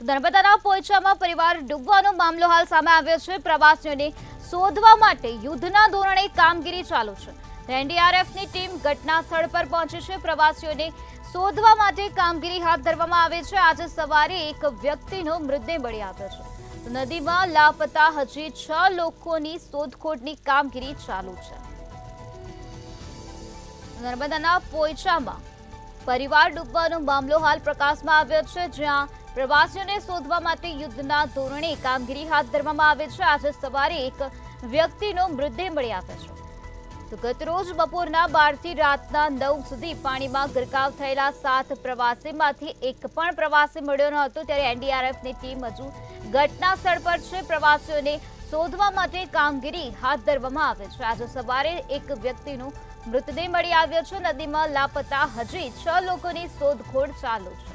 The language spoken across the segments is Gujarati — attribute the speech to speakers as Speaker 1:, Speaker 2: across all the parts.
Speaker 1: નર્મદાના પોઈચામાં પરિવાર ડૂબવાનો મામલો હાલ સામે આવ્યો છે। પ્રવાસીઓને શોધવા માટે યુદ્ધના ધોરણે કામગીરી ચાલુ છે। એનડીઆરએફની ટીમ ઘટના સ્થળ પર પહોંચી છે। પ્રવાસીઓને શોધવા માટે કામગીરી હાથ ધરવામાં આવી છે। આજે સવારે એક વ્યક્તિનો મૃતદેહ મળી આવ્યો છે। નદીમાં લાપતા હજી 6 લોકોની શોધખોળની કામગીરી ચાલુ છે। નર્મદાના પોઈચામાં પરિવાર ડૂબવાનો મામલો હાલ પ્રકાશમાં આવ્યો છે, જ્યાં પ્રવાસીઓને શોધવા માટે યુદ્ધના ધોરણે કામગીરી હાથ ધરવામાં આવી છે। આજે સવારે એક વ્યક્તિનો મૃતદેહ મળી આવ્યો છે। તો ગતરોજ બપોરના 12 થી રાતના 9 સુધી પાણીમાં ગરકાવ થયેલા 7 પ્રવાસીમાંથી એક પણ પ્રવાસી મળ્યો ન હતો, ત્યારે એનડીઆરએફની ટીમ હજુ ઘટના સ્થળ પર છે। પ્રવાસીઓને શોધવા માટે કામગીરી હાથ ધરવામાં આવે છે। આજે સવારે એક વ્યક્તિનો મૃતદેહ મળી આવ્યો છે। નદીમાં લાપતા હજી 6 લોકોની શોધખોળ ચાલુ છે।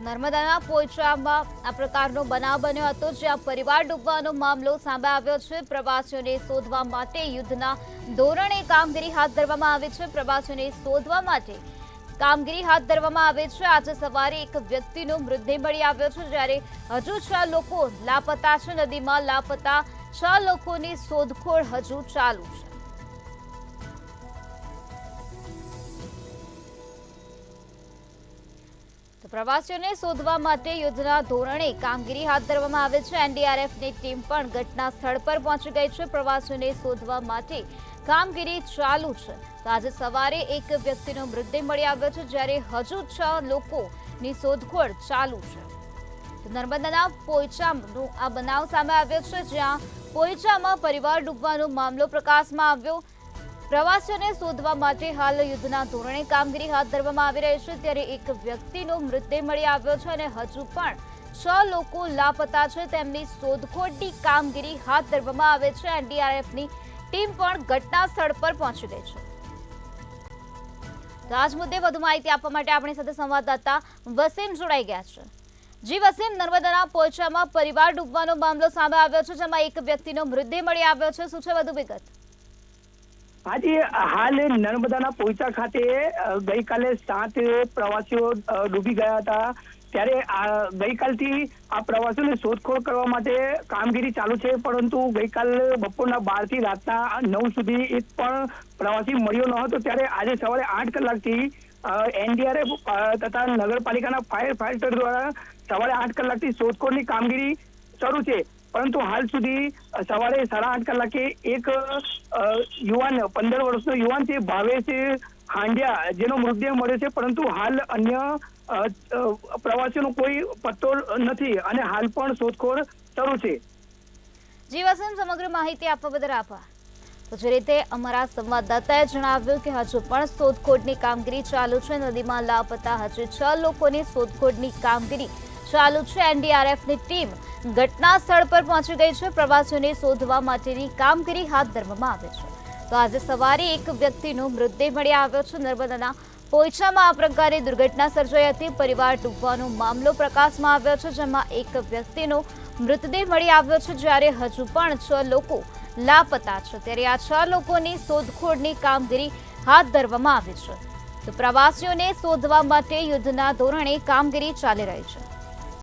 Speaker 1: નર્મદાના પોઈચામાં આ પ્રકારનો બનાવ બન્યો હતો, જ્યાં પરિવાર ડૂબવાનો મામલો સામે આવ્યો છે। પ્રવાસીઓને શોધવા માટે યુદ્ધના ધોરણે કામગીરી હાથ ધરવામાં આવી છે। પ્રવાસીઓને શોધવા માટે કામગીરી હાથ ધરવામાં આવે છે। આજે સવારે એક વ્યક્તિનો મૃતદેહ મળી આવ્યો છે, જ્યારે હજુ 6 લોકો લાપતા છે। નદીમાં લાપતા 6 લોકોની શોધખોળ હજુ ચાલુ છે। પ્રવાસીઓને શોધવા માટે યુદ્ધના ધોરણે કામગીરી હાથ ધરવામાં આવે છે। એનડીઆરએફની ટીમ પણ ઘટના સ્થળ પર પહોંચી ગઈ છે। પ્રવાસીઓને શોધવા માટે કામગીરી ચાલુ છે। તો આજે સવારે એક વ્યક્તિનો મૃતદેહ મળી આવ્યો છે, જ્યારે હજુ 6 લોકોની શોધખોળ ચાલુ છે। નર્મદાના પોઈચાનો આ બનાવ સામે આવ્યો છે, જ્યાં પોઈચામાં પરિવાર ડૂબવાનો મામલો પ્રકાશમાં આવ્યો। પ્રવાસીઓને શોધવા માટે હાલ યુદ્ધના ધોરણે કામગીરી હાથ ધરવામાં આવી રહી છે, ત્યારે એક વ્યક્તિનો મૃતદેહ મળી આવ્યો છે અને હજુ પણ 6 લોકો લાપતા છે। તેમની શોધખોળની કામગીરી હાથ ધરવામાં આવે છે। એનડીઆરએફની ટીમ પણ ઘટના સ્થળ પર પહોંચી ગઈ છે। તો આજ મુદ્દે વધુ માહિતી આપવા માટે આપણી સાથે સંવાદદાતા વસીમ જોડાઈ ગયા છે। જી વસીમ, નર્મદાના પોઈચામાં પરિવાર ડૂબવાનો મામલો સામે આવ્યો છે, જેમાં એક વ્યક્તિનો મૃતદેહ મળી આવ્યો છે। શું છે વધુ વિગત?
Speaker 2: હાજી, હાલ નર્મદાના પોઈચા ખાતે ગઈકાલે 7 પ્રવાસીઓ ડૂબી ગયા હતા, ત્યારે ગઈકાલથી આ પ્રવાસીઓની શોધખોળ કરવા માટે કામગીરી ચાલુ છે। પરંતુ ગઈકાલે બપોરના 12 થી રાતના 9 સુધી એક પણ પ્રવાસી મળ્યો ન હતો, ત્યારે આજે સવારે 8 કલાકથી એનડીઆરએફ તથા નગરપાલિકાના ફાયર ફાઈટર દ્વારા સવારે 8 કલાકથી શોધખોળની કામગીરી શરૂ છે। પરંતુ હાલ સુધી સવારે 8:30 કલાકે એક યુવાન 15 વર્ષનો યુવાન છે ભાવેશ હાંડિયા, જેનો મૃતદેહ મળ્યો છે, પરંતુ હાલ અન્ય પ્રવાસીઓનો કોઈ પત્તો નથી અને હાલ પણ શોધખોળ શરૂ છે।
Speaker 1: જી વસીમ, સમગ્ર માહિતી આપવા બદલ આભાર। તો જે રીતે અમારા સંવાદદાતાએ જણાવ્યું કે હજુ પણ શોધખોળની કામગીરી ચાલુ છે। નદીમાં લાપતા હજી 6 લોકોની શોધખોળની કામગીરી ચાલુ છે। એનડીઆરએફની ટીમ ઘટના સ્થળ પર પહોંચી ગઈ છે। પ્રવાસીઓને શોધવા માટેની કામગીરી હાથ ધરવામાં આવે છે। તો આજે સવારે એક વ્યક્તિનો મૃતદેહ મળી આવ્યો છે। નર્મદાના પોઈચામાં આ પ્રકારે દુર્ઘટના સર્જાઈ હતી। પરિવાર ડૂબવાનો મામલો પ્રકાશમાં આવ્યો છે, જેમાં એક વ્યક્તિનો મૃતદેહ મળી આવ્યો છે, જ્યારે હજુ પણ 6 લોકો લાપતા છે। ત્યારે આ 6 લોકોની શોધખોળની કામગીરી હાથ ધરવામાં આવી છે। તો પ્રવાસીઓને શોધવા માટે યુદ્ધના ધોરણે કામગીરી ચાલી રહી છે।